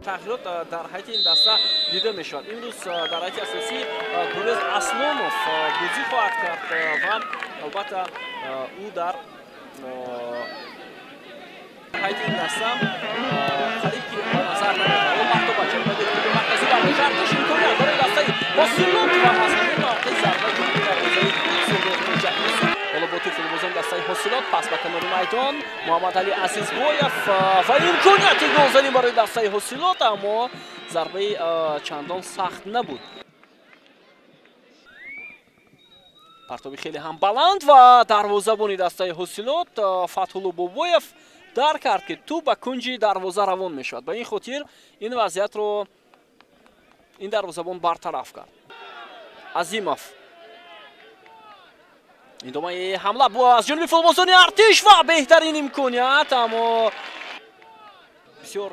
تغییرات در حیات این دسته دیده می شود. امروز در حیات اساسی گروز اسلاموف بازی خواهد کرد و البته او در حیات این دسته خرید که به نظر نمیاد. و وقت با چند بدید که مرکزی برای ارتش امکانیت برای دسته حسیلوت و از همین نقطه ضربه جمعی در بازی حالا با توپ بازم دسته حسیلات پس به کنار میدان محمد علی عزیزبویف و امکانیت گلزنی برای دسته حسیلات، اما ضربه چندان سخت نبود. پرتابی خیلی هم بلند و دروازه‌بان دسته حسیلات فتح‌الله بابویف در کرد که توپ به کنج دروازه روان میشد. به این خاطر این وضعیت رو این دروازه‌بان برطرف کرد. عظیموف ادامه حمله با از جانب فوتبالبازان ارتش و بهترین امکانیت، اما بسیار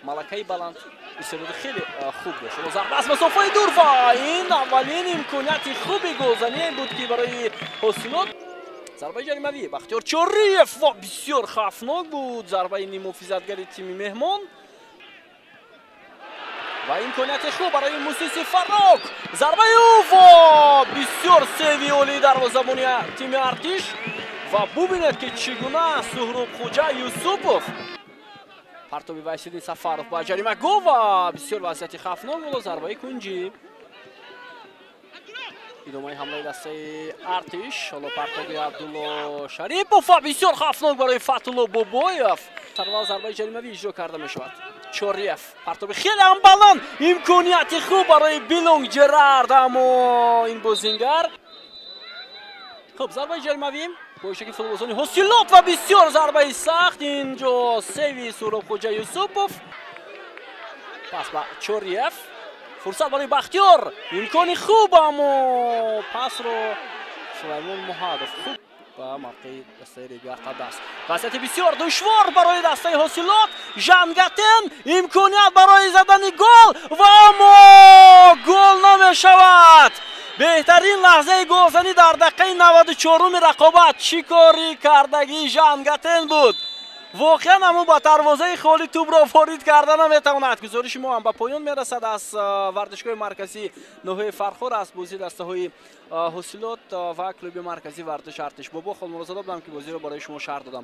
ملکه بلند استعداد خیلی خوب داشت. ضربه از مسافه دور و این اولین امکانیت خوبی گلزنی بود که برای حسیلات. ضربه جریمه‌ای بختیار چوریف و بسیار خطرناک بود. ضربه محافظتگری تیم مهمان و امکانیت خوب برای موسیسی فراک. ضربه او و بسیار سویولی دروازه‌بان تیم ارتش و ببینید که چگونه سهراب خوجا یوسفوف پرتابی وحیدی سفرов با جریمه گو و بسیار وضعیت خطرناک بود. ضربه کنجی ادامه حمله دسته ارتش. حالا پرتابی عبدالله شریپوف و بسیار خطرناک برای فتح‌الله بابویف. سرور ضربه جریمه‌ای اجرا کرده می شود. چوریف پرتابی خیلی هم بلند، امکانیت خوب برای بیلونگ جرارد، اما این بازیگر خب ضربه جریمه‌ای با شکل فوتبالبازان حسیلات و بسیار ضربه سخت. اینجا سوی سهراب خوجا یوسفوف پس با چوریف فرصت برای بختیار، امکانی خوب اما پس رو سلیمان محادف خوب و موقع دسته ریگار دست. وضعیت بسیار دشوار برای دسته حسیلات. ژانگاتن امکانیت برای زدن گل و اما گل نمی شود. بهترین لحظه گلزنی در دقیقه 94 رقابت چیکاری کردگی ژانگاتن بود. واقعا همون با دروازه خالی توپ را وارد کردن نمیتواند. گزارش ما هم به پایان میرسد از ورزشگاه مرکزی نوحه فرخار از بازی دسته های حسیلات و کلوب مرکزی ورزش ارتش. بابا خالمرزاده بودم که بازی را برای شما شرح دادم.